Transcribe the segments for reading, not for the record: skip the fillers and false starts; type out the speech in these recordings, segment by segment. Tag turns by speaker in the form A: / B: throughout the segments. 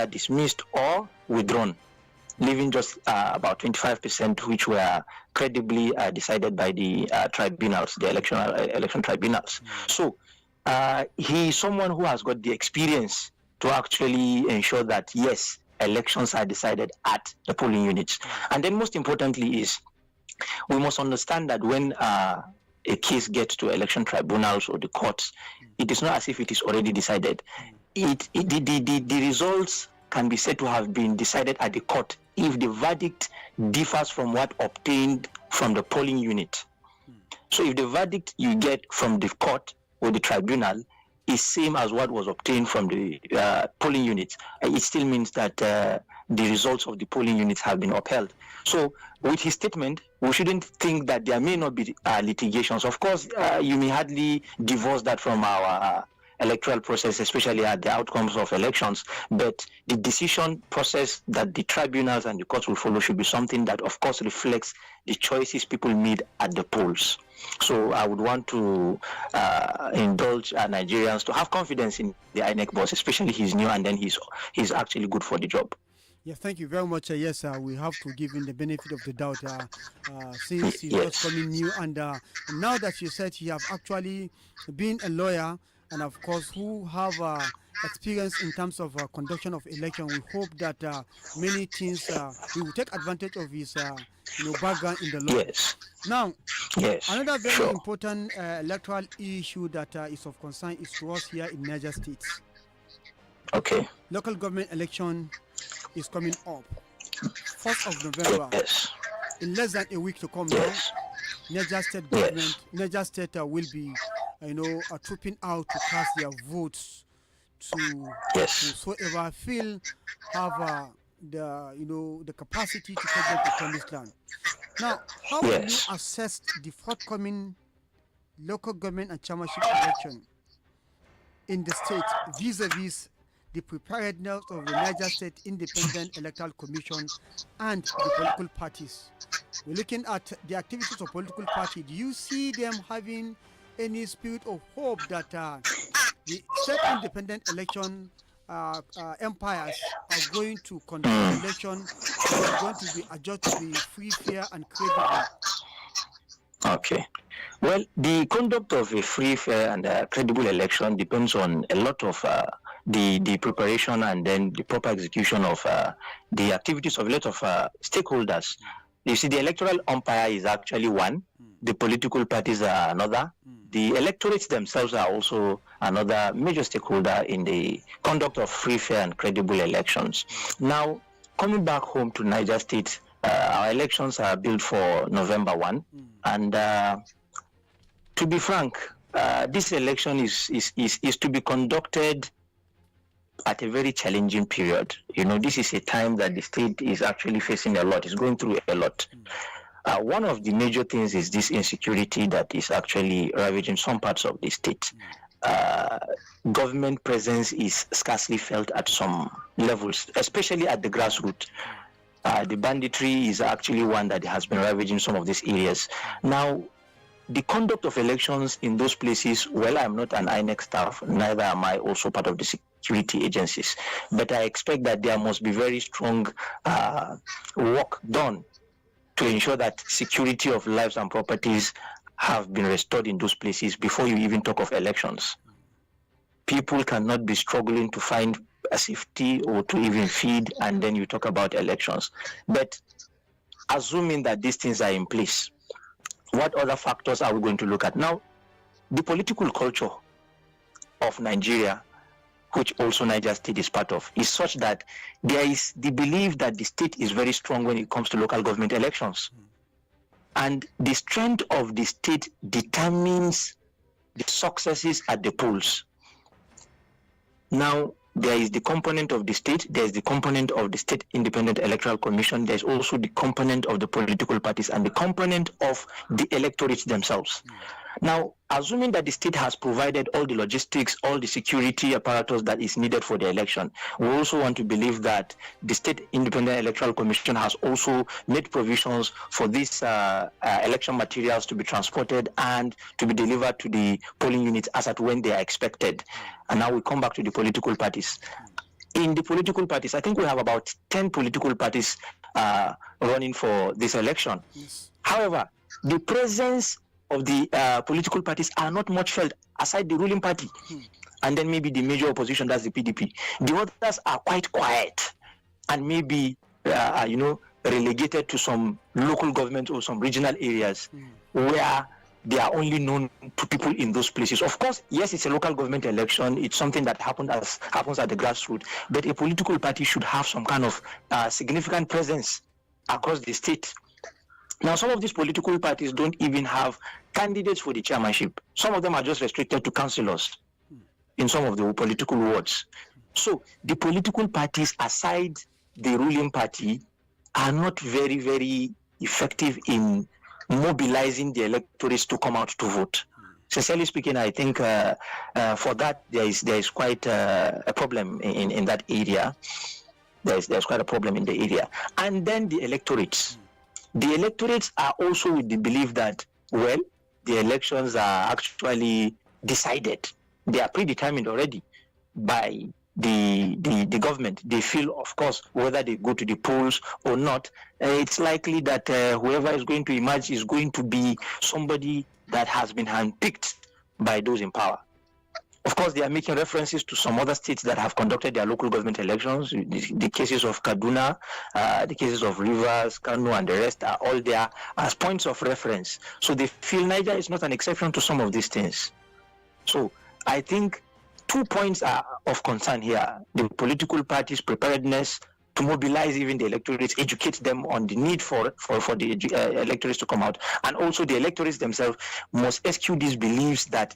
A: dismissed or withdrawn, leaving just about 25%, which were credibly decided by the tribunals, the election tribunals. So he is someone who has got the experience to actually ensure that, yes, elections are decided at the polling units. And then most importantly is, we must understand that when a case gets to election tribunals or the courts, it is not as if it is already decided. The results can be said to have been decided at the court if the verdict differs from what obtained from the polling unit. So if the verdict you get from the court or the tribunal is same as what was obtained from the polling units, it still means that the results of the polling units have been upheld. So with his statement, we shouldn't think that there may not be litigations. Of course, you may hardly divorce that from our electoral process, especially at the outcomes of elections, but the decision process that the tribunals and the courts will follow should be something that, of course, reflects the choices people made at the polls. So I would want to indulge Nigerians to have confidence in the INEC boss, especially he's new and then he's actually good for the job.
B: Yeah, thank you very much. Yes, we have to give him the benefit of the doubt since he's just coming new. And now that you said he have actually been a lawyer and, of course, who have experience in terms of conduction of election, we hope that many things, we will take advantage of his background in the law.
A: Yes.
B: Now, another very
A: sure.
B: important electoral issue that is of concern is to us here in Niger State.
A: Okay.
B: Local government election is coming up, 1st of November.
A: Yes.
B: In less than a week to come now, Niger State government, Niger State will be, trooping out to cast their votes to whosoever feel have the capacity to take them to promised land. Now, how will you assess the forthcoming local government and chairmanship election in the state vis-a-vis the preparedness of the Niger State Independent Electoral Commission and the political parties? We're looking at the activities of political parties. Do you see them having any spirit of hope that the state independent election empires are going to conduct election that are going to be adjudged to be free, fair, and credible?
A: Okay. Well, the conduct of a free, fair, and credible election depends on a lot of the preparation and then the proper execution of the activities of a lot of stakeholders. You see, the electoral umpire is actually one. The political parties are another. The electorates themselves are also another major stakeholder in the conduct of free, fair, and credible elections. Now, coming back home to Niger State, our elections are built for November 1. And to be frank, this election is to be conducted at a very challenging period. This is a time that the state is actually facing a lot. It's going through a lot. One of the major things is this insecurity that is actually ravaging some parts of the state. Government presence is scarcely felt at some levels, especially at the grassroots. The banditry is actually one that has been ravaging some of these areas. Now, the conduct of elections in those places, well, I'm not an INEC staff, neither am I also part of the security agencies, but I expect that there must be very strong work done to ensure that security of lives and properties have been restored in those places before you even talk of elections. People cannot be struggling to find a safety or to even feed, and then you talk about elections. But assuming that these things are in place, what other factors are we going to look at? Now, the political culture of Nigeria, which also Niger State is part of, is such that there is the belief that the state is very strong when it comes to local government elections. And the strength of the state determines the successes at the polls. Now, there is the component of the state, there is the component of the State Independent Electoral Commission, there's also the component of the political parties and the component of the electorates themselves. Now, assuming that the state has provided all the logistics, all the security apparatus that is needed for the election, we also want to believe that the State Independent Electoral Commission has also made provisions for these election materials to be transported and to be delivered to the polling units as at when they are expected. And now we come back to the political parties. in the political parties, I think we have about 10 political parties running for this election.
B: Yes.
A: However, the presence of the political parties are not much felt aside the ruling party. And then maybe the major opposition, that's the PDP. The others are quite quiet and maybe, relegated to some local government or some regional areas where they are only known to people in those places. Of course, yes, it's a local government election. It's something that happens at the grassroots. But a political party should have some kind of significant presence across the state. Now, some of these political parties don't even have candidates for the chairmanship. Some of them are just restricted to councillors in some of the political wards. So the political parties, aside the ruling party, are not very, very effective in mobilizing the electorates to come out to vote. Sincerely speaking, I think for that there is quite a problem in that area. There's quite a problem in the area. And then the electorates. The electorates are also with the belief that, well, the elections are actually decided. They are predetermined already by the government. They feel, of course, whether they go to the polls or not, it's likely that whoever is going to emerge is going to be somebody that has been handpicked by those in power. Of course, they are making references to some other states that have conducted their local government elections. The cases of Kaduna, the cases of Rivers, Kano, and the rest are all there as points of reference. So they feel Niger is not an exception to some of these things. So I think 2 points are of concern here: the political parties' preparedness to mobilize even the electorates, educate them on the need for the electorates to come out, and also the electorates themselves must eschew these beliefs that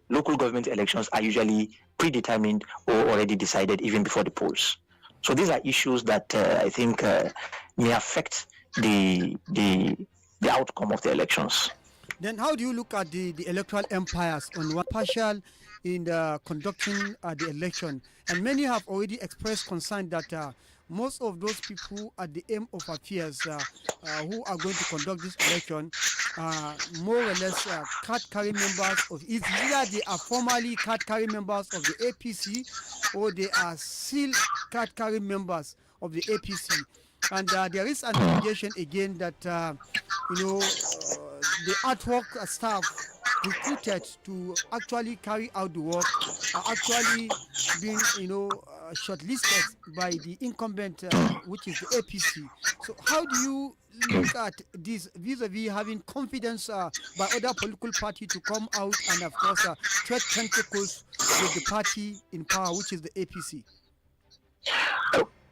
A: local government elections are usually predetermined or already decided even before the polls. So these are issues that I think may affect the outcome of the elections.
B: Then how do you look at the electoral empires on one partial in the conducting the election? And many have already expressed concern that most of those people at the aim of affairs who are going to conduct this election more or less card-carrying members of either they are formally card-carrying members of the APC or they are still card-carrying members of the APC. And there is an allegation again that the ad hoc staff recruited to actually carry out the work are actually being shortlisted by the incumbent, which is the APC. So how do you look at this vis-a-vis having confidence by other political parties to come out and of course tread tentacles with the party in power, which is the APC?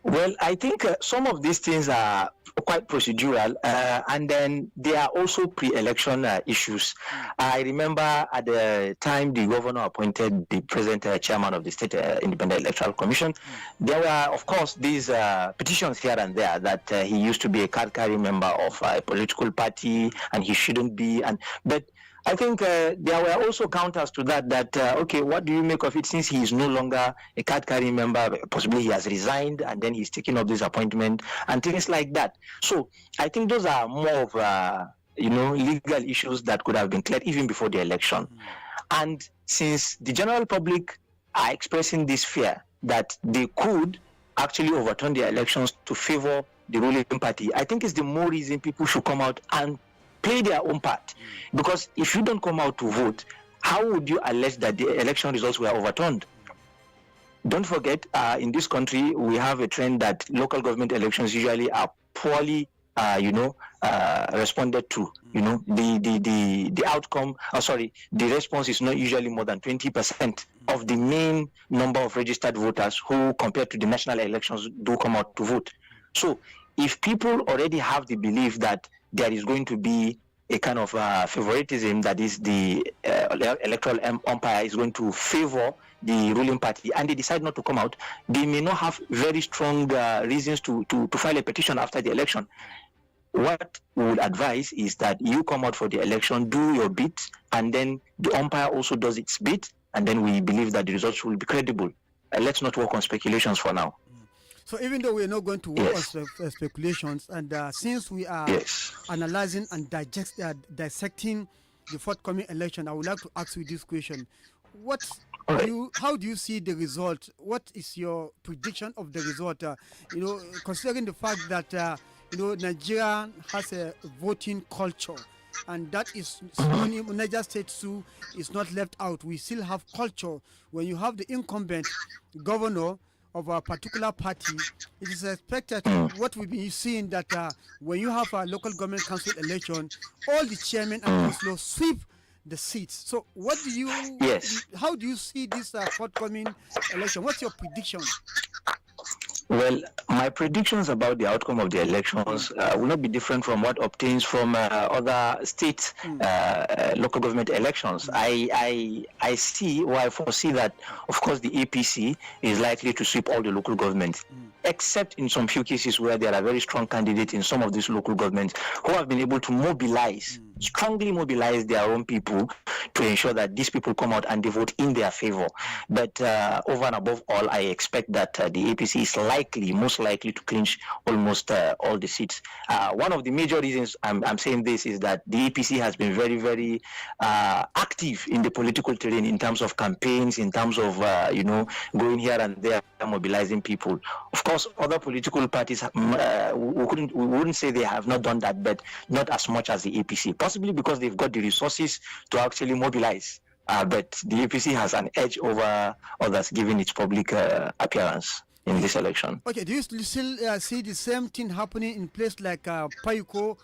A: Well, I think some of these things are quite procedural, and then there are also pre-election issues. I remember at the time the governor appointed the present chairman of the State Independent Electoral Commission, there were, of course, these petitions here and there that he used to be a card-carrying member of a political party and he shouldn't be. But I think there were also counters to that, okay, what do you make of it since he is no longer a card-carrying member? Possibly he has resigned and then he's taking up this appointment and things like that. So I think those are more of, legal issues that could have been cleared even before the election. And since the general public are expressing this fear that they could actually overturn the elections to favor the ruling party, I think it's the more reason people should come out and play their own part. Because if you don't come out to vote, how would you allege that the election results were overturned? Don't forget, in this country, we have a trend that local government elections usually are poorly, responded to. The outcome, the response is not usually more than 20% of the main number of registered voters who, compared to the national elections, do come out to vote. So if people already have the belief that there is going to be a kind of favoritism, that is the electoral umpire is going to favor the ruling party, and they decide not to come out, they may not have very strong reasons to file a petition after the election. What we would advise is that you come out for the election, do your bit, and then the umpire also does its bit, and then we believe that the results will be credible. Let's not work on speculations for now.
B: So even though we're not going to work on speculations, and since we are analyzing and dissecting the forthcoming election, I would like to ask you this question. What how do you see the result? What is your prediction of the result? Considering the fact that Nigeria has a voting culture, and that is synonym. Niger State too is not left out. We still have culture. When you have the incumbent governor of a particular party, it is expected what we've been seeing that when you have a local government council election, all the chairmen and councillors sweep the seats. So how do you see this forthcoming election? What's your prediction?
A: Well, my predictions about the outcome of the elections will not be different from what obtains from other state local government elections. I see, or I foresee that, of course, the APC is likely to sweep all the local governments, except in some few cases where there are very strong candidates in some of these local governments who have been able to strongly mobilize their own people to ensure that these people come out and they vote in their favor. But over and above all, I expect that the APC is most likely to clinch almost all the seats. One of the major reasons I'm saying this is that the APC has been very, very active in the political terrain in terms of campaigns, in terms of going here and there, mobilizing people. Of course, other political parties, we wouldn't say they have not done that, but not as much as the APC, possibly because they've got the resources to actually mobilize. But the APC has an edge over others given its public appearance in this election.
B: Okay, do you still see the same thing happening in place like Payuko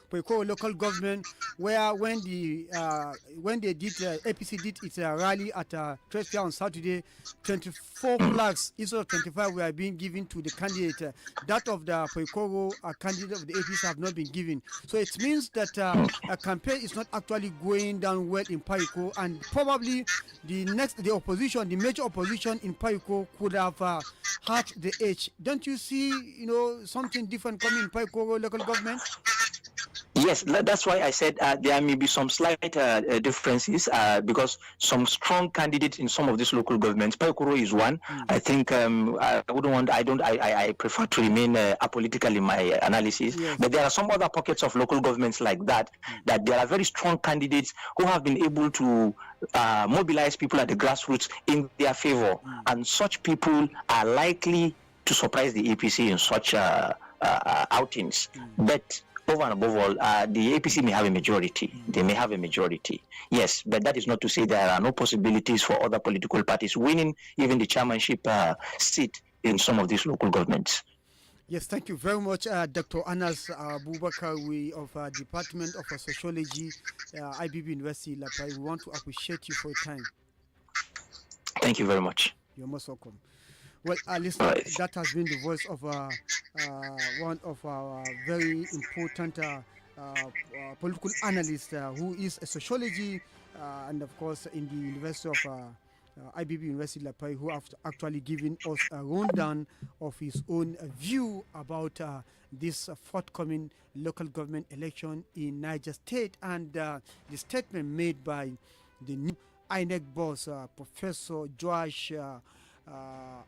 B: local government, where when they did APC did its rally at Trade Fair on Saturday, 24 flags instead of 25 were being given to the candidate. That of the Payuko candidate of the APC have not been given. So it means that a campaign is not actually going down well in Payuko, and probably the major opposition in Payuko could have had the edge. Don't you see, something different coming in Paikoro local government?
A: Yes, that's why I said there may be some slight differences because some strong candidates in some of these local governments. Paikoro is one. I think I prefer to remain apolitical in my analysis. Yes. But there are some other pockets of local governments like that there are very strong candidates who have been able to mobilize people at the grassroots in their favor, and such people are likely to surprise the APC in such outings. But over and above all, the APC may have a majority. They may have a majority. Yes, but that is not to say there are no possibilities for other political parties winning even the chairmanship seat in some of these local governments.
B: Yes, thank you very much, Dr. Anas Abubakar of Department of Sociology, IBBUL University, Lapai. We want to appreciate you for your time.
A: Thank you very much.
B: You're most welcome. Well, listener, that has been the voice of one of our very important political analysts who is a sociology and, of course, in the University of IBBUL University Lapai, who have actually given us a rundown of his own view about this forthcoming local government election in Niger State, and the statement made by the new INEC boss, Professor Joash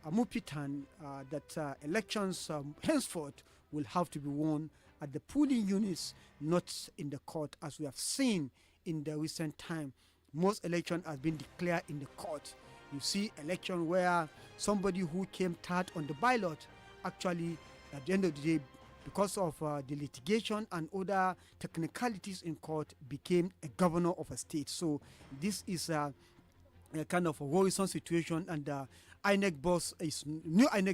B: Amupitan, that elections henceforth will have to be won at the polling units, not in the court, as we have seen in the recent time. Most election has been declared in the court. You see election where somebody who came third on the ballot actually, at the end of the day, because of the litigation and other technicalities in court, became a governor of a state. So this is a kind of a worrisome situation, and new INEC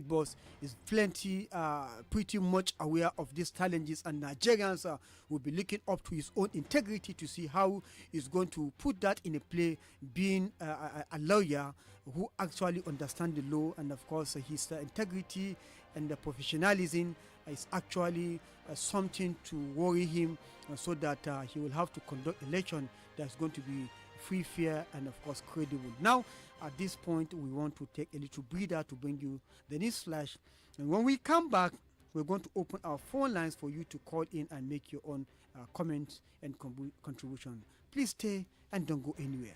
B: boss is pretty much aware of these challenges, and Nigerians will be looking up to his own integrity to see how he's going to put that in a play, being a lawyer who actually understands the law, and of course his integrity and the professionalism is actually something to worry him, so that he will have to conduct election that's going to be free, fair, and of course credible. Now, at this point, we want to take a little breather to bring you the news flash, and when we come back, we're going to open our phone lines for you to call in and make your own comments and contribution. Please stay and don't go anywhere.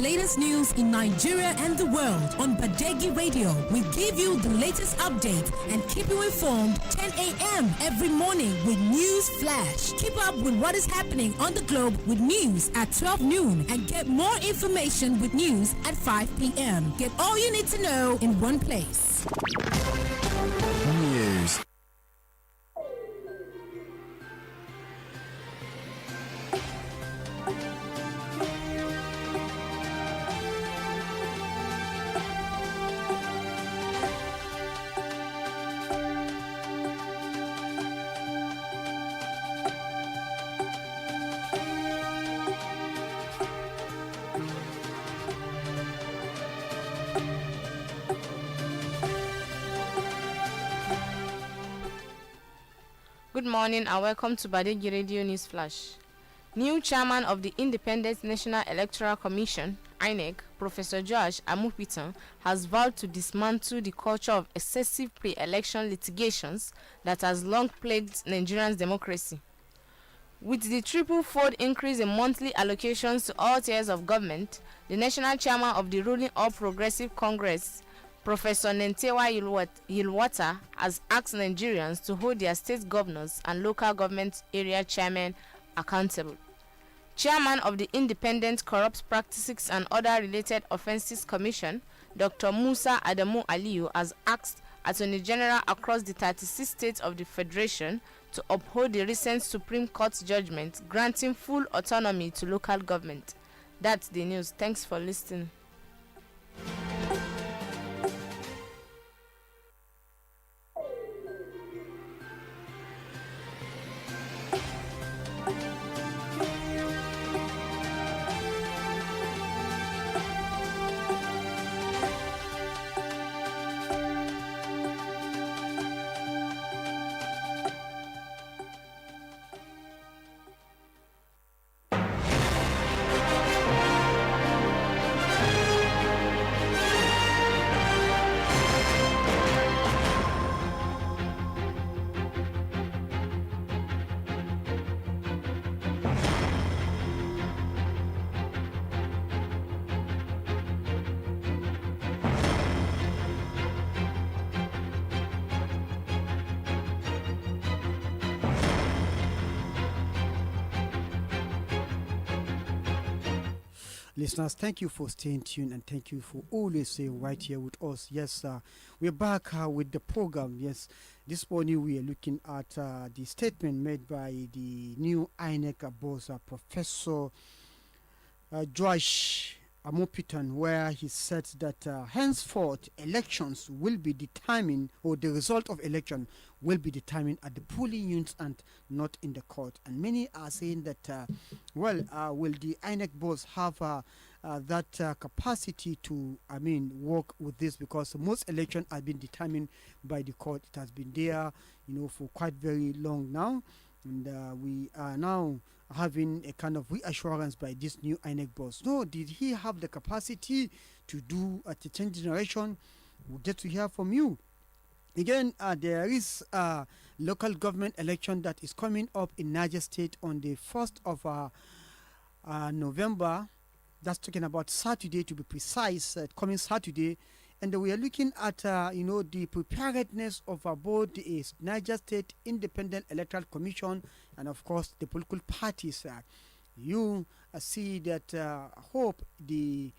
C: latest news in Nigeria and the world on Badeggi Radio. We give you the latest updates and keep you informed 10 a.m. every morning with News Flash. Keep up with what is happening on the globe with news at 12 noon and get more information with news at 5 p.m. Get all you need to know in one place.
D: News.
E: Good morning and welcome to Badeggi Radio News Flash. New Chairman of the Independent National Electoral Commission, INEC, Professor Joash Amupitan, has vowed to dismantle the culture of excessive pre-election litigations that has long plagued Nigeria's democracy. With the triple-fold increase in monthly allocations to all tiers of government, the National Chairman of the ruling All Progressive Congress, Professor Nentewa Yilwata, has asked Nigerians to hold their state governors and local government area chairmen accountable. Chairman of the Independent Corrupt Practices and Other Related Offences Commission, Dr. Musa Adamu Aliyu, has asked Attorney General across the 36 states of the Federation to uphold the recent Supreme Court judgment granting full autonomy to local government. That's the news. Thanks for listening.
B: Listeners, thank you for staying tuned and thank you for always staying right here with us. Yes, we're back with the program. Yes, this morning we are looking at the statement made by the new INEC boss, Professor Joash Amupitan, where he said that henceforth elections will be determined, or the result of election will be determined at the polling units and not in the court. And many are saying that, will the INEC boss have that capacity to, work with this, because most election has been determined by the court. It has been there, for quite very long now, and we are now having a kind of reassurance by this new INEC boss. No, did he have the capacity to do at the 10th generation? We'll get to hear from you. Again, there is a local government election that is coming up in Niger State on the 1st of November. That's talking about Saturday, to be precise, coming Saturday. And we are looking at, the preparedness of both the Niger State Independent Electoral Commission and, of course, the political parties. You see that hope the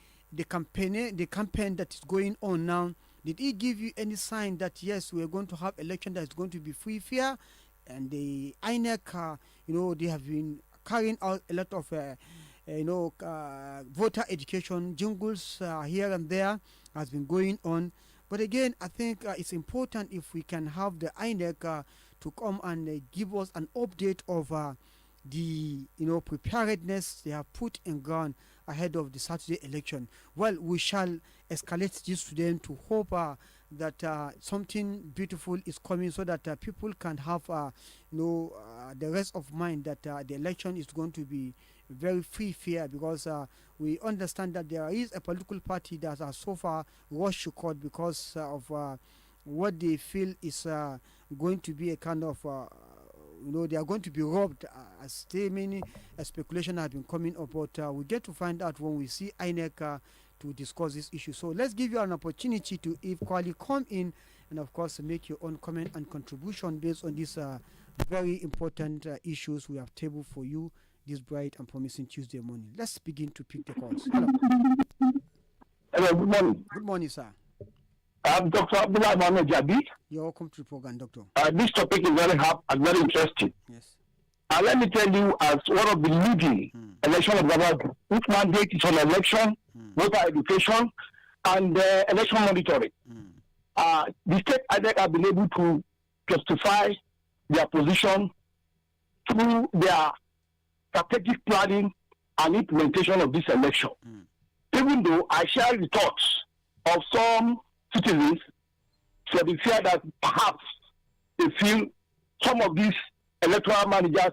B: campaign that is going on now, did it give you any sign that, yes, we are going to have election that is going to be free, fair? And the INEC, they have been carrying out a lot of, voter education jingles here and there has been going on. But again, I think it's important if we can have the INEC to come and give us an update of the preparedness they have put in ground ahead of the Saturday election. Well, we shall escalate this to them to hope that something beautiful is coming, so that people can have the rest of mind that the election is going to be very free, fair, because we understand that there is a political party that has so far rushed to court because of what they feel is going to be a kind of they are going to be robbed, as many speculation have been coming up. But we get to find out when we see INEC to discuss this issue. So let's give you an opportunity to equally come in and, of course, make your own comment and contribution based on these very important issues we have tabled for you this bright and promising Tuesday morning. Let's begin to pick the calls. Hello.
D: Hello, good morning.
B: Good morning, sir.
D: I'm Dr. Abubakar.
B: You're welcome to the program, Doctor.
D: This topic is very hot and very interesting.
B: Yes.
D: Let me tell you, as one of the leading election observers, which mandate is on election, voter education, and election monitoring. The state INEC have been able to justify their position through their strategic planning and implementation of this election. Even though I share the thoughts of some citizens, so they fear that perhaps they feel some of these electoral managers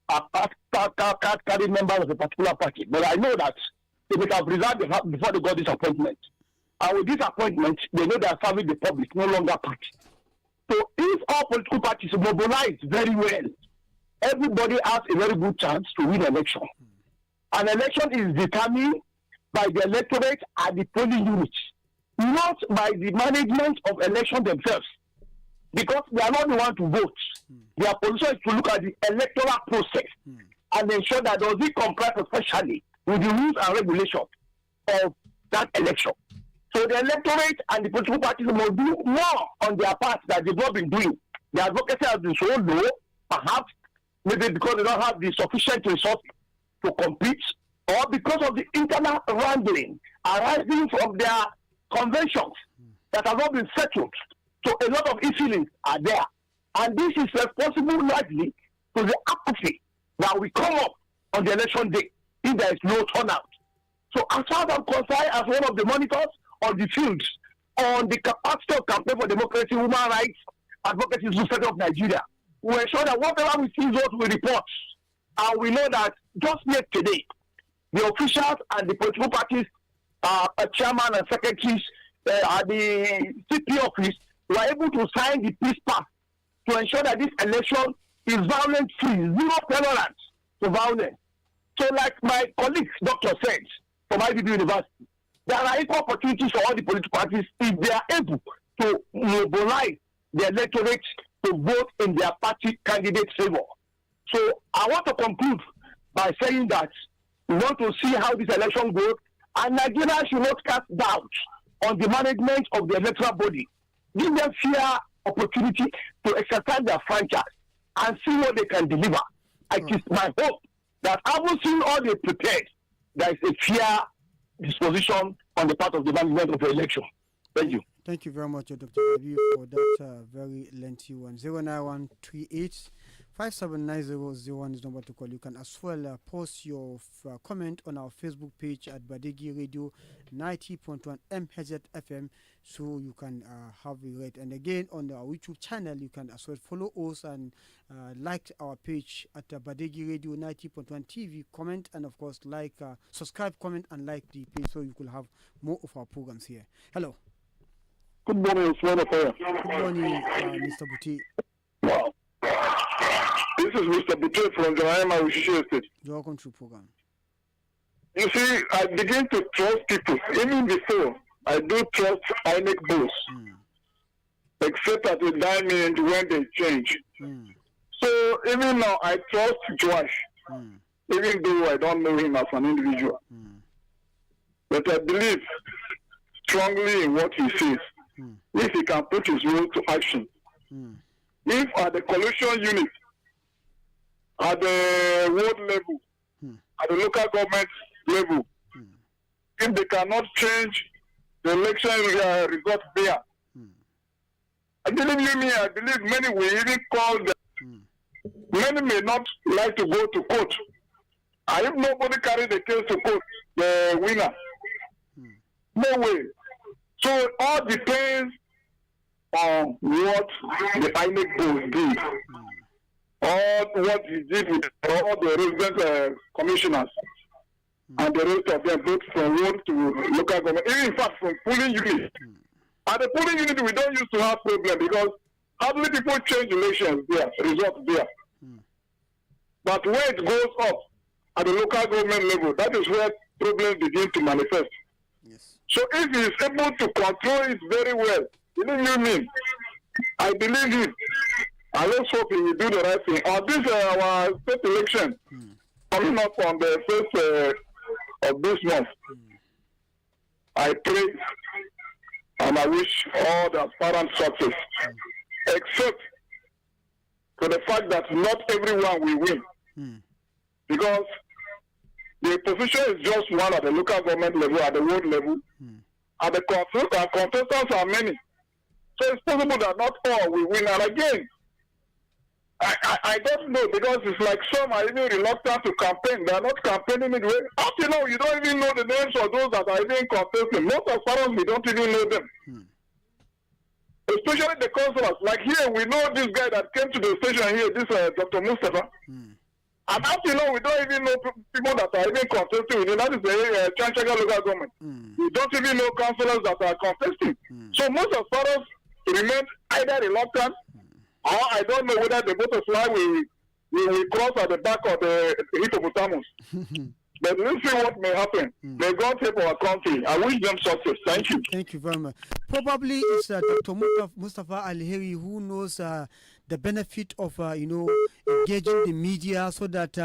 D: are card-carrying members of a particular party. But I know that they would have resigned before they got this appointment. And with this appointment, they know they are serving the public, no longer party. So if all political parties mobilize very well, everybody has a very good chance to win election. An election is determined by the electorate and the polling units, not by the management of election themselves, because they are not the one to vote. Their position is to look at the electoral process and ensure that does it comply especially with the rules and regulations of that election. So the electorate and the political parties must do more on their part that they've not been doing. The advocacy has been so low, perhaps maybe because they don't have the sufficient resources to compete, or because of the internal wrangling arising from their conventions that have not been settled. So a lot of feelings are there. And this is responsible largely to the apathy that will come up on the election day if there is no turnout. So as far as I'm concerned, as one of the monitors on the fields, on the capacity of campaign for democracy, human rights, advocacy society of Nigeria, we ensure that whatever we see is what we report. And we know that just yesterday, the officials and the political parties, chairman and secretaries at the CP office were able to sign the peace pact to ensure that this election is violence-free, zero tolerance to violence. So like my colleague, Doctor said, from IBBUL University, there are equal opportunities for all the political parties if they are able to mobilize the electorate to vote in their party candidate's favor. So I want to conclude by saying that we want to see how this election goes, and Nigeria should not cast doubt on the management of the electoral body. Give them fair opportunity to exercise their franchise and see what they can deliver. It is my hope that having seen all they prepared, there is a fair disposition on the part of the management of the election. Thank you.
B: Thank you very much, Dr. Abiy, for that very lengthy one. 09138 579001 is the number to call. You can as well post your comment on our Facebook page at Badeggi Radio 90.1 MHz FM, so you can have it read. And again, on our YouTube channel, you can as well follow us and like our page at Badeggi Radio 90.1 TV. Comment and of course subscribe, comment and like the page, so you could have more of our programs here. Hello.
D: Good morning,
B: Good morning, Mr. Buti.
D: Wow. This is Mr. Buti from Johanna, Wishishe State.
B: You're welcome to the program.
D: You see, I begin to trust people. Even before, I do trust INEC both. Except at the diamond when they change. So even now, I trust Joash. Even though I don't know him as an individual. But I believe strongly in what he says. If he can put his will to action. If at the coalition unit, at the ward level, at the local government level, if they cannot change the election result there, I believe many will even call them. Many may not like to go to court. And if nobody carry the case to court, the winner. No way. So it all depends on what the INEC board did, or what he did with all the resident commissioners and the rest of them, both from ward to local government, even in fact from polling unit. At the polling unit, we don't used to have problem because hardly people change elections there, results there. But when it goes up at the local government level, that is where problems begin to manifest.
B: Yes.
D: So if he is able to control it very well, believe you me, I believe him. I let's hope he will do the right thing. On this our state election coming up on the 1st of this month, I pray and I wish all the aspirants success, except for the fact that not everyone will win. Because the position is just one at the local government level, at the world level, and the contestants are many. So it's possible that not all will win. And again, I don't know, because it's like some are even reluctant to campaign. They are not campaigning in the way. How do you know? You don't even know the names of those that are even contesting. Most of us, we don't even know them. Especially the councillors. Like here, we know this guy that came to the station here, this Dr. Mustafa. And as you know, we don't even know people that are even contesting within. That is the Chanchaga local government. We don't even know councillors that are contesting. So most of us remain either reluctant, or I don't know whether the butterfly will cross at the back of the hippopotamus. But let's see what may happen. May God help our country. I wish them success. Thank you.
B: Thank you very much. Probably it's Dr. Mustafa Al-Heri who knows the benefit of, engaging the media so that,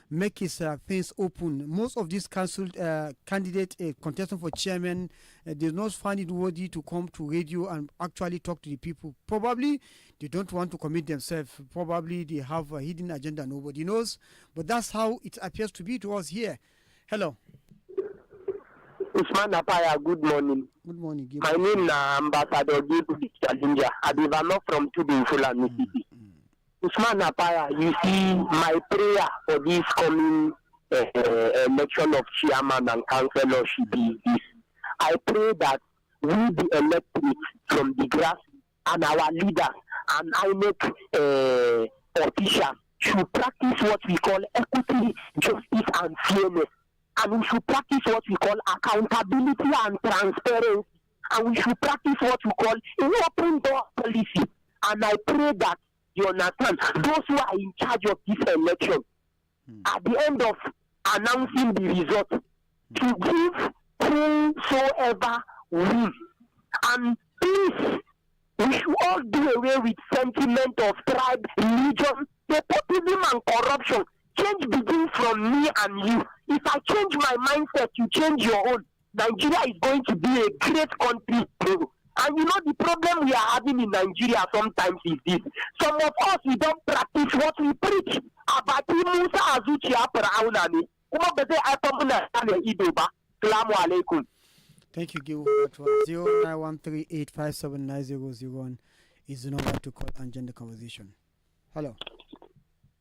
B: make his things open. Most of these council candidates contesting for chairman, they not find it worthy to come to radio and actually talk to the people. Probably they don't want to commit themselves. Probably they have a hidden agenda nobody knows. But that's how it appears to be to us here. Hello.
F: Usman Apaya, good morning.
B: Good morning.
F: My name is Ambassador Gibu Challenger. Abubakar from Tudu Fulani City. Usman Apaya, you see, my prayer for this coming election of chairman and councillor should be this. I pray that we, the electorate from the grass, and our leaders and INEC officials should practice what we call equity, justice, and fairness. And we should practice what we call accountability and transparency. And we should practice what we call an open door policy. And I pray that, you understand, those who are in charge of this election, at the end of announcing the result, to give whosoever wins. And please, we should all do away with sentiment of tribe, religion, nepotism, and corruption. Change begins from me and you. If I change my mindset, you change your own. Nigeria is going to be a great country too. And you know the problem we are having in Nigeria sometimes is this. Some of us, we don't practice what we preach. Abati Musa Azuchi Aparaunani. Assalamu alaikum.
B: Thank you, Gil. 0913857901 is the number to call and join the conversation. Hello.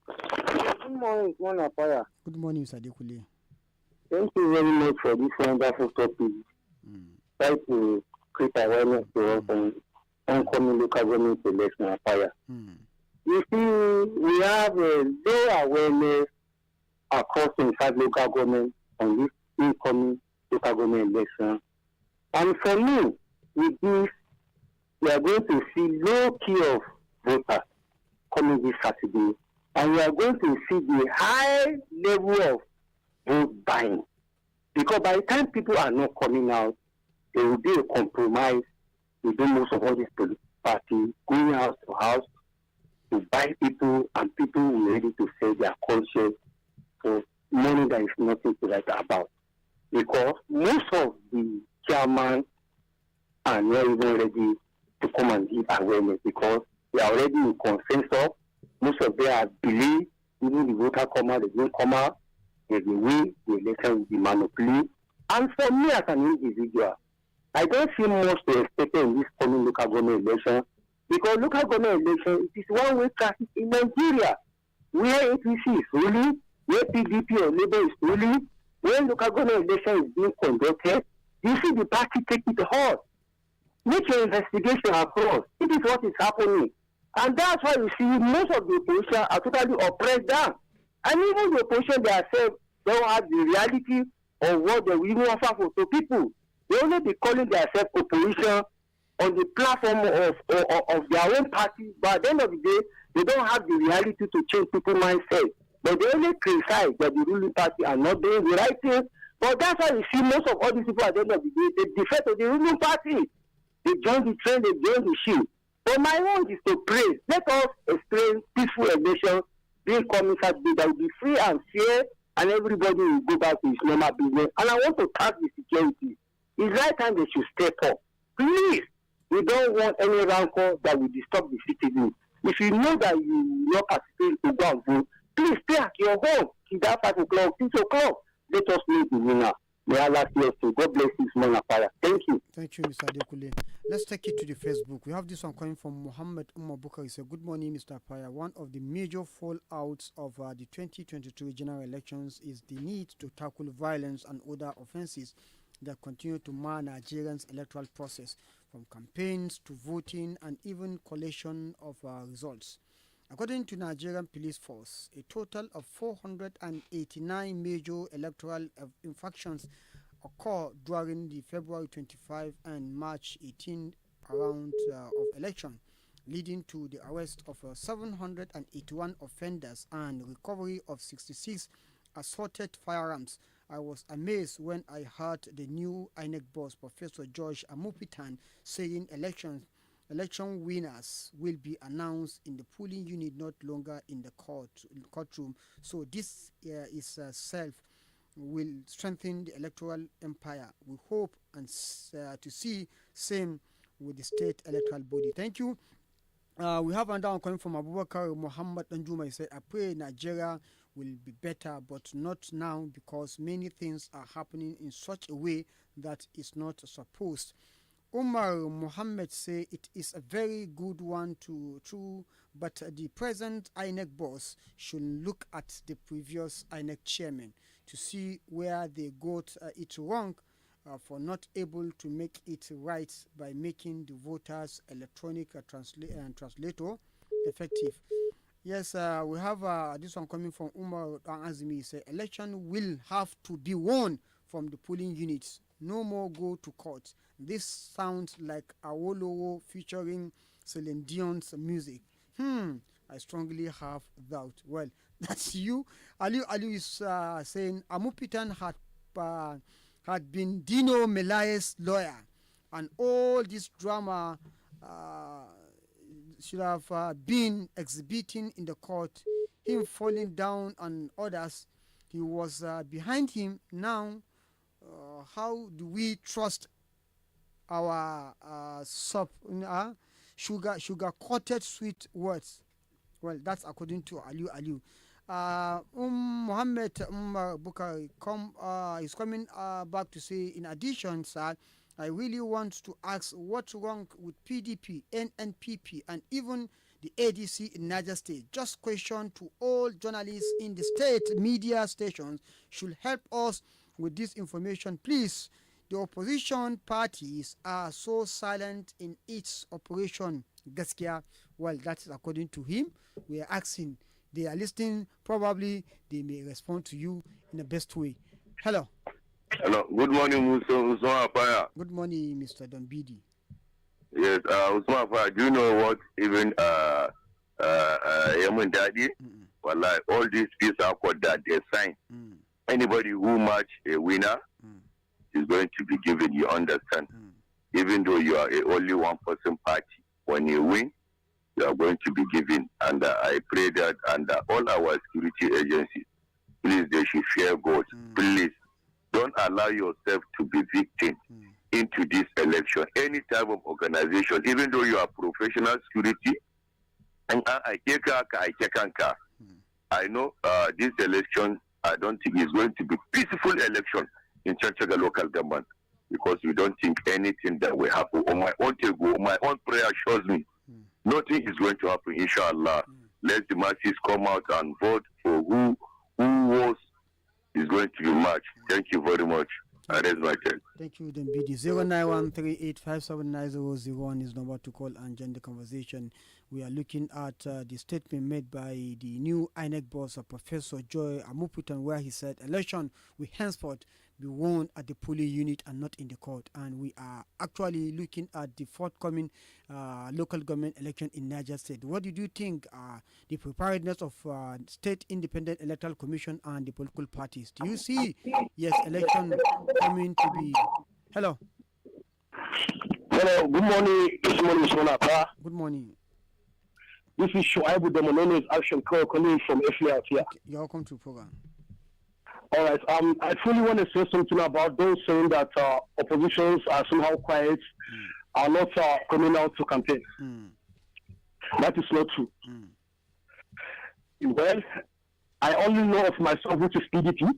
F: Good morning, Apaya.
B: Good morning, Sadikuli.
F: Thank you very much for this wonderful topic. Try to create awareness to us on oncoming local government election, Apaya. You see, we have a low awareness across the 5 local governments on this incoming local government election. And for me, with this, we are going to see low key of voters coming this Saturday. And we are going to see the high level of vote buying. Because by the time people are not coming out, there will be a compromise within most of all these political parties, going house to house to buy people, and people will be ready to sell their conscience for money that is nothing to write about. Because most of the chairman are not even ready to come and give awareness because they are already in consensus. Most of them have believed, even the voter come out, they don't come out, they will win, the election will be manipulated. And for me as an individual, I don't feel much to expect in this coming local government election because local government election it is one-way traffic in Nigeria, where APC is ruling, where PDP or Labour is ruling. When local government election is being conducted, you see the party take it hard. Make your investigation across. It is what is happening. And that's why you see most of the opposition are totally oppressed down. And even the opposition themselves don't have the reality of what they will offer to people. They only be calling themselves opposition on the platform of their own party, but at the end of the day, They don't have the reality to change people's mindset. But they only criticize that the ruling party are not doing the right thing. But that's why you see most of all these people at the end of the day, they defer to the ruling party. They join the train, they join the ship. But my own is to pray. Let us experience peaceful election being coming Saturday that will be free and fair, and everybody will go back to his normal business. And I want to task the security. It's right time they should step up. Please, we don't want any rancor that will disturb the citizens. If you know that you will not participate to go and vote, please stay at your home till that 5 o'clock, 6 o'clock. Let us know the winner. May Allah bless you. God bless you, small fire. Thank you.
B: Thank you, Mr. Adekule. Let's take it to the Facebook. We have this one coming from Muhammad Abubakar. He said, good morning, Mr. Paya. One of the major fallouts of the 2022 general elections is the need to tackle violence and other offenses that continue to mar Nigerians' electoral process, from campaigns to voting and even collation of results. According to Nigerian Police Force, a total of 489 major electoral infractions occurred during the February 25 and March 18 round of election, leading to the arrest of 781 offenders and recovery of 66 assorted firearms. I was amazed when I heard the new INEC boss, Professor Joash Amupitan, saying election winners will be announced in the polling unit, not longer in the courtroom. So this is will strengthen the electoral empire. We hope and to see same with the state electoral body. Thank you. We have another one coming from Abubakar Muhammad Danjuma. He said, I pray Nigeria will be better, but not now, because many things are happening in such a way that is not supposed. Umar Muhammad say it is a very good one to true, but the present INEC boss should look at the previous INEC chairman to see where they got it wrong for not able to make it right by making the voters electronic translator effective. Yes, we have this one coming from Umar Azmi. Say election will have to be won from the polling units. No more go to court. This sounds like Awolowo featuring Celine Dion's music. I strongly have doubt. Well, that's you. Ali is saying Amupitan had been Dino Melaye's lawyer, and all this drama should have been exhibiting in the court. Him falling down on others, he was behind him. Now, how do we trust our sugar coated sweet words? Well, that's according to Aliu. Muhammad Bukari is coming back to say, in addition, sir, I really want to ask what's wrong with PDP, NNPP, and even the ADC in Niger State. Just question to all journalists in the state media stations should help us with this information, please. The opposition parties are so silent in its operation. Gaskia, well, that's according to him. We are asking. They are listening. Probably they may respond to you in the best way. Hello.
G: Hello. Good morning, Usman Apaya.
B: Good morning, Mr. Donbidi.
G: Yes, Usman Apaya. Do you know what even Yamun Daddy? Well, like all these peace accord that they sign. Anybody who match a winner is going to be given. You understand? Even though you are only one-person party, when you win, you are going to be given. And I pray that all our security agencies, please, they should fear God. Please, don't allow yourself to be victim into this election. Any type of organization, even though you are professional security, and I know this election, I don't think it's going to be peaceful election in Chanchaga local government, because we don't think anything that will happen. On my own my own prayer shows me nothing is going to happen, inshallah. Let the masses come out and vote for who is going to be matched. Thank you very much. I raise my hand.
B: Thank you, Dembidi. 09138579001 is number to call and join the conversation. We are looking at the statement made by the new INEC boss, Professor Joash Amupitan, where he said election will henceforth be won at the polling unit and not in the court. And we are actually looking at the forthcoming local government election in Niger State. What did you think the preparedness of State Independent Electoral Commission and the political parties? Do you see, yes, election coming to be... Hello.
D: Hello, good morning. Good morning, Mr.
B: Good morning.
D: This is Shoaibu Demonone's Action Call calling from FLA here.
B: You're welcome to the program.
D: All right. I truly want to say something about those saying that oppositions are somehow quiet, are not coming out to campaign. That is not true. Well, I only know of myself, which is PDP,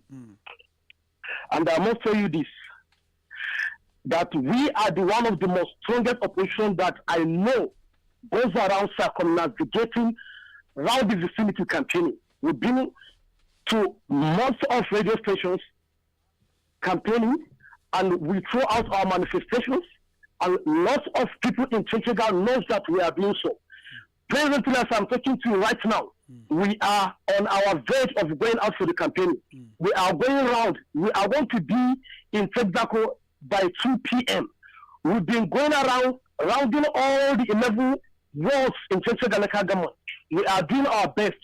D: and I must tell you this, that we are the one of the most strongest opposition that I know goes around circumnavigating around the vicinity campaigning. We've been to most of radio stations campaigning, and we throw out our manifestations, and lots of people in Chinchiga knows that we are doing so. Presently, as I'm talking to you right now, we are on our verge of going out for the campaign. We are going around. We are going to be in Texaco by 2 p.m. We've been going around, rounding all the 11 wards in Chinchiga local government. We are doing our best.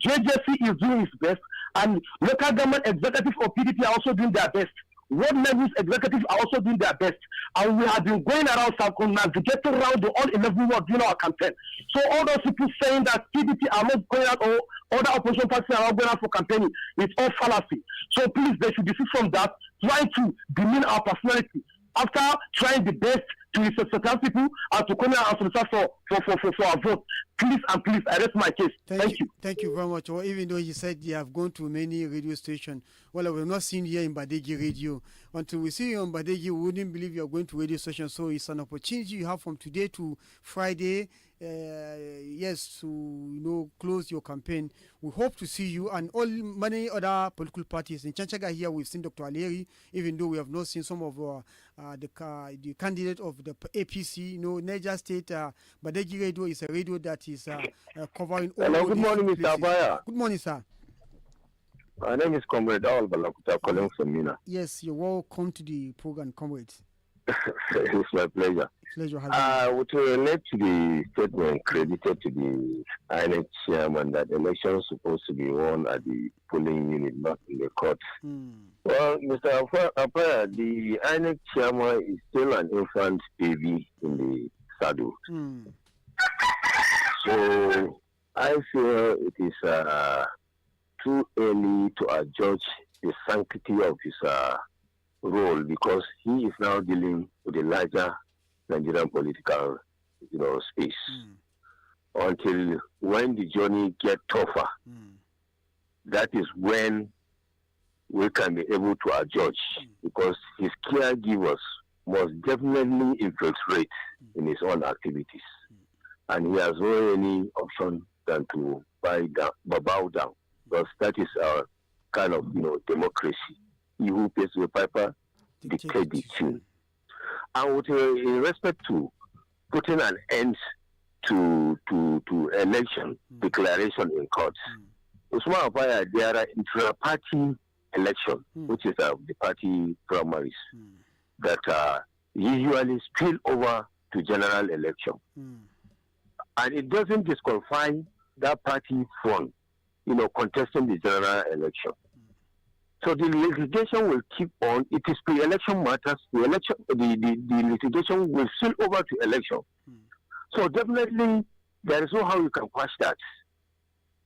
D: JJC is doing his best, and local government executive or PDP are also doing their best. Ward levels executives are also doing their best, and we have been going around circumnavigating around the all 11 wards doing our campaign. So all those people saying that PDP are not going out or other opposition parties are not going out for campaigning, it's all fallacy. So please, they should desist from that, trying to demean our personality. After trying the best to resuscitate people and to come out and solicit for our vote, please and please, I rest my case. Thank you.
B: Thank you very much. Well, even though you said you have gone to many radio stations, well, we've not seen here in Badeggi Radio. Until we see you on Badeggi, we wouldn't believe you're going to radio station. So it's an opportunity you have from today to Friday. Yes, to close your campaign. We hope to see you and many other political parties. In Chanchaga here, we've seen Dr. Aleri, even though we have not seen some of the candidate of the APC. Niger State, Badeggi Radio is a radio that is covering all.
H: Hello, good morning, Mr. Abaya.
B: Good morning, sir.
H: My name is Comrade Awal Balakuta, calling from Mina.
B: Yes, you're welcome to the program, comrades.
H: It's my pleasure. With relate to the statement credited to the INEC chairman that elections supposed to be won at the polling unit, not in the court. Well, Mr. Apaya, the INEC chairman is still an infant baby in the saddle. So I feel it is too early to adjudge the sanctity of his role, because he is now dealing with a larger Nigerian political, space. Until when the journey gets tougher, that is when we can be able to adjudge, because his caregivers must definitely infiltrate in his own activities, and he has no any option than to bow down, because that is our kind of democracy. He who pays the piper dictates the tune. And with in respect to putting an end to election declaration in courts, Usman Abaya, there are intra-party election, which is the party primaries, that usually spill over to general election. And it doesn't disqualify that party from, contesting the general election. So the litigation will keep on. It is pre-election matters. The litigation will spill over to election. So definitely there is no how you can quash that,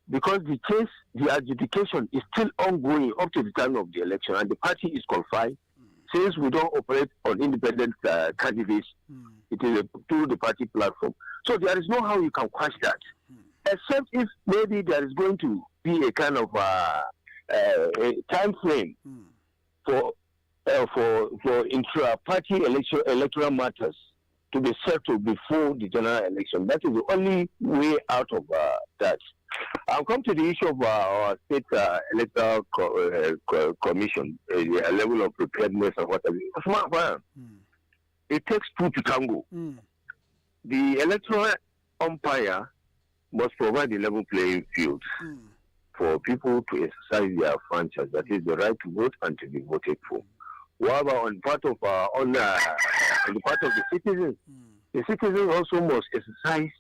H: because the case, the adjudication is still ongoing up to the time of the election, and the party is qualified. Since we don't operate on independent candidates, it is through the party platform. So there is no how you can quash that, except if maybe there is going to be a kind of a time frame for intra-party electoral matters to be settled before the general election. That is the only way out of that. I'll come to the issue of our state electoral commission, the level of preparedness and what have you. It takes two to tango. The electoral umpire must provide a level playing field for people to exercise their franchise, that is the right to vote and to be voted for. However, on the part of the citizens also must exercise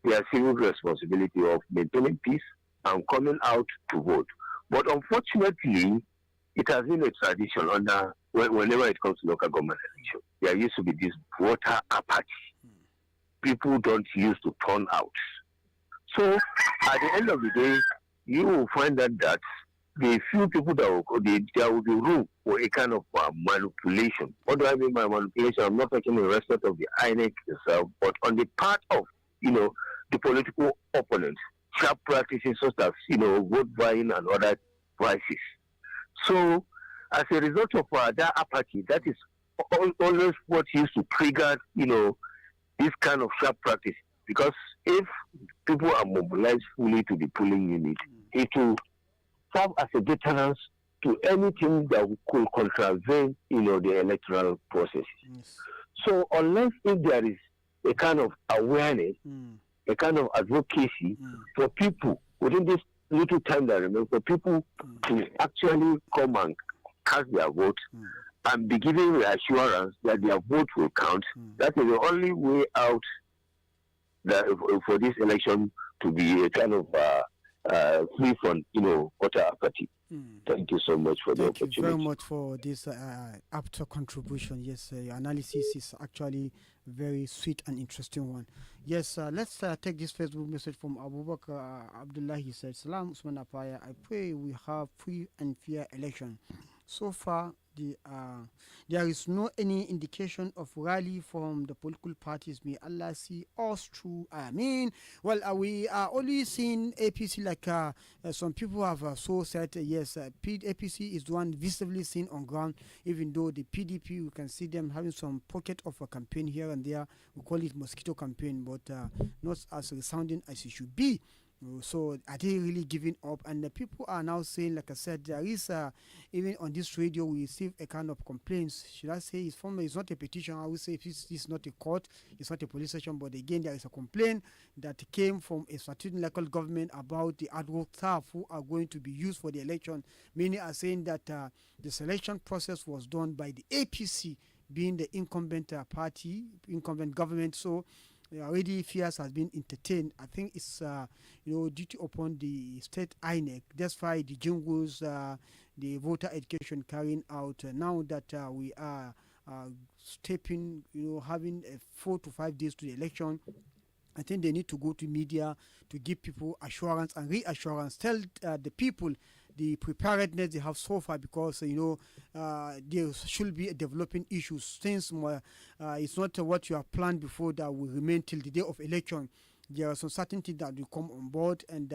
H: their civil responsibility of maintaining peace and coming out to vote. But unfortunately, it has been a tradition whenever it comes to local government election. There used to be this voter apathy. People don't used to turn out. So at the end of the day, you will find that the few people that there will be room for a kind of manipulation. What do I mean by manipulation? I'm not talking in respect of the INEC itself, but on the part of, the political opponents, sharp practices such as, vote buying and other prices. So as a result of that apathy, that is always what used to trigger, this kind of sharp practice. Because if people are mobilized fully to the polling unit, it will serve as a deterrent to anything that could contravene, the electoral process. Yes. So unless if there is a kind of awareness, a kind of advocacy for people within this little time that remains, for people to actually come and cast their vote and be given reassurance that their vote will count, that is the only way out for this election to be a kind of free from, voter apathy. Thank you so much for the opportunity.
B: Thank you very much for this apt contribution. Yes, your analysis is actually very sweet and interesting one. Yes, let's take this Facebook message from Abubakar Abdullah. He said, Salam Usman Apaya, I pray we have free and fair election. So far, there is no any indication of rally from the political parties. May Allah see us through. Ameen. Well, we are only seeing APC like some people have so said. Yes, APC is the one visibly seen on ground. Even though the PDP, we can see them having some pocket of a campaign here and there. We call it mosquito campaign, but not as resounding as it should be. So are they really giving up? And the people are now saying, like I said, there is even on this radio we receive a kind of complaints. Should I say it's not a petition? I would say it's not a court, it's not a police station, but again there is a complaint that came from a certain local government about the ad hoc staff who are going to be used for the election. Many are saying that the selection process was done by the APC, being the incumbent party, incumbent government. So already fears has been entertained. I think it's duty upon the state INEC. That's why the jingles, the voter education carrying out now that we are stepping, having 4 to 5 days to the election. I think they need to go to media to give people assurance and reassurance. Tell the people the preparedness they have so far, because there should be developing issues since it's not what you have planned before that will remain till the day of election. There are some certain things that will come on board, and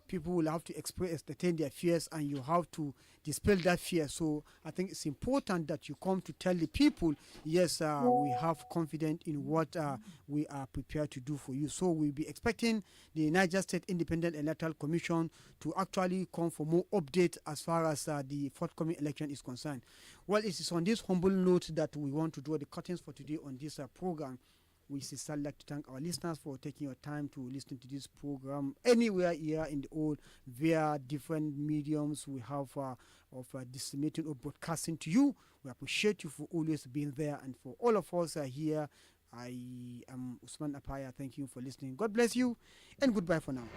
B: people will have to entertain their fears, and you have to dispel that fear. So I think it's important that you come to tell the people, yes, we have confidence in what we are prepared to do for you. So we'll be expecting the Niger State Independent Electoral Commission to actually come for more updates as far as the forthcoming election is concerned. Well, it is on this humble note that we want to draw the curtains for today on this program. We sincerely like to thank our listeners for taking your time to listen to this program anywhere here in the world via different mediums we have of disseminating or broadcasting to you. We appreciate you for always being there, and for all of us here, I am Usman Apaya. Thank you for listening. God bless you, and goodbye for now.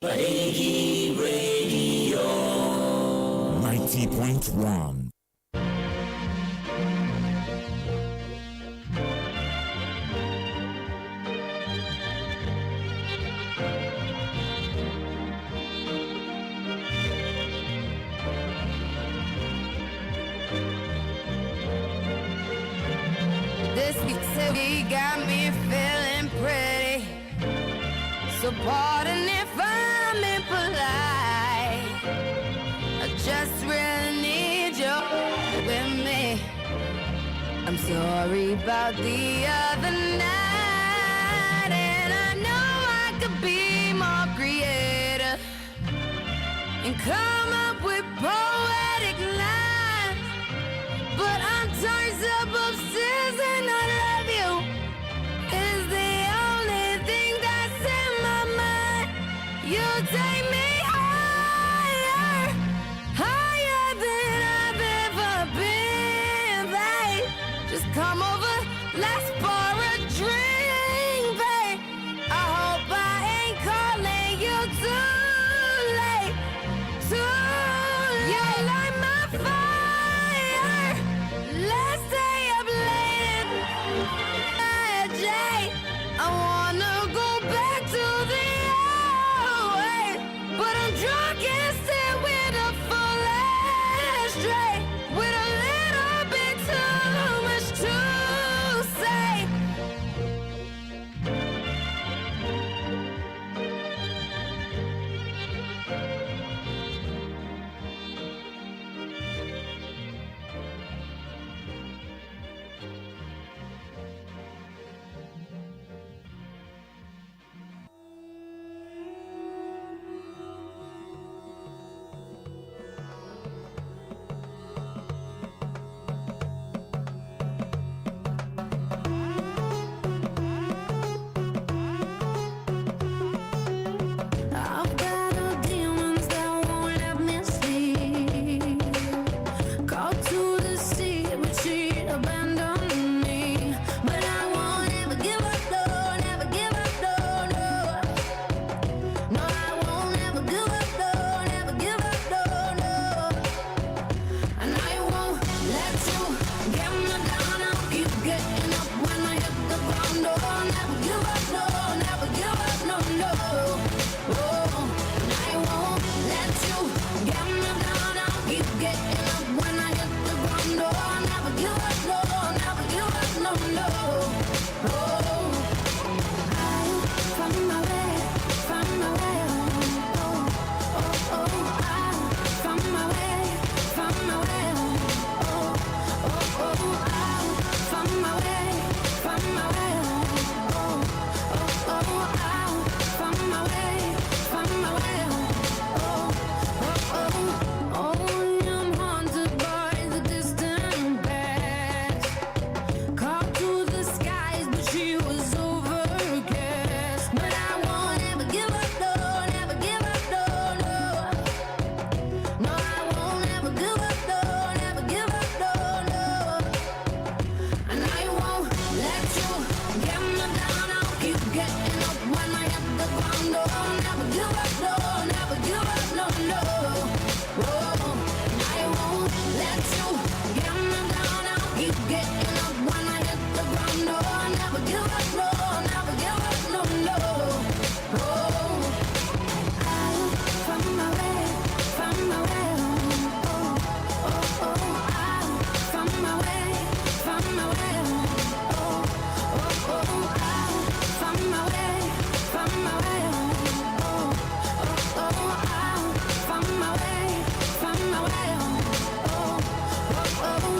I: Badeggi Radio 90.1.
J: This city got me feeling pretty, so pardon if I I'm impolite. I just really need you with me. I'm sorry about the other night, and I know I could be more creative and come up with poetic lines, but I'm turned up upstairs and I love you is the only thing that's in my mind. You take me higher, higher than I've ever been, babe. Just come over, let's pour a drink, babe. I hope I ain't calling you too late, too late. You light my fire, let's stay up late. I wanna go back to the old way, but I'm drunk instead with a full ashtray, with a little bit too much to say. I've got demons that won't let me sleep. Called to the sea, but she abandoned me. But I won't ever give up, no, never give up, no, no. No, I won't ever give up, no, never give up, no, no. And I won't let you get me down. I'll keep getting up when I hit the ground. No, never give up, no, never give up, no, no. Oh, and I won't let you get me down. I'll keep getting up when I hit the ground. No, never give up, no, never give up, no, no. Oh, I found my way, found my way. Oh, oh, oh, I found my way, found my way. Oh, oh, oh, I found my way, found my way. Oh, oh, oh, I found my way, found my way. Oh, oh, oh, oh, I'm haunted by the distant past. Called to the skies, but she was overcast. But I won't ever give up, no, never give up, no, no. No, I won't ever give up, no, never give up, no, no. And I won't let you get me down. I'll keep getting up when I hit the ground. No, never give up, no, never give up, no, no. Oh, and I won't let you get me down. I'll keep getting up when I hit the ground. No, never give up, no, never give up, no, no. Oh, I found my way, found my way. Oh, oh, oh, I found my way, found my way. Oh, oh, oh, I found my way, found my way. Oh, oh, oh, I found my way, found my way. Oh, oh, oh.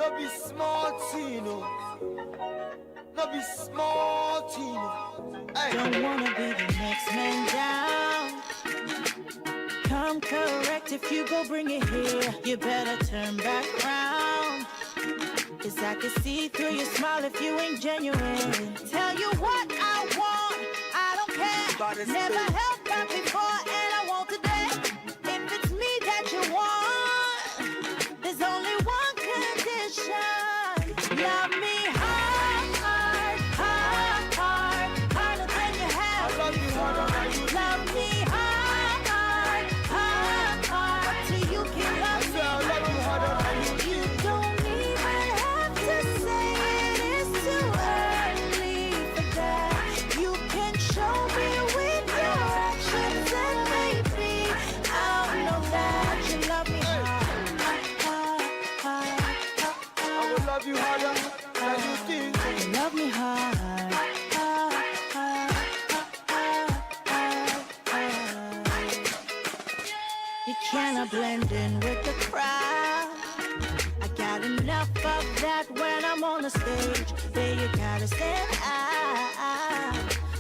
K: No be small, Tino. No be small, Tino. Hey.
L: Don't wanna be the next man down. Come correct if you go bring it here. You better turn back round. 'Cause I can see through your smile if you ain't genuine. Tell you what I want, I don't care. Never held back before and I won't today. If it's me that you want, there's only one condition. Love me hard, harder than you have before. Love me hard, till you can love me. You don't even have to say it is too early for that. You can show me with your actions and maybe I'll know that you love me hard.
K: I will love you harder than you think.
L: Love me hard. You cannot blend in with the crowd. I got enough of that when I'm on the stage. There you gotta stand out.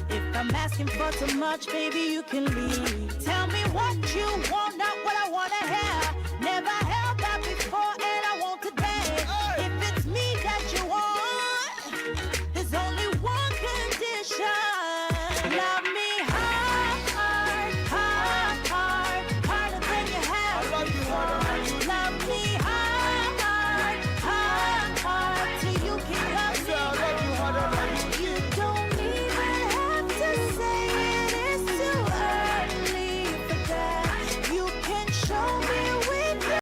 L: If I'm asking for too much, baby, you can leave. Tell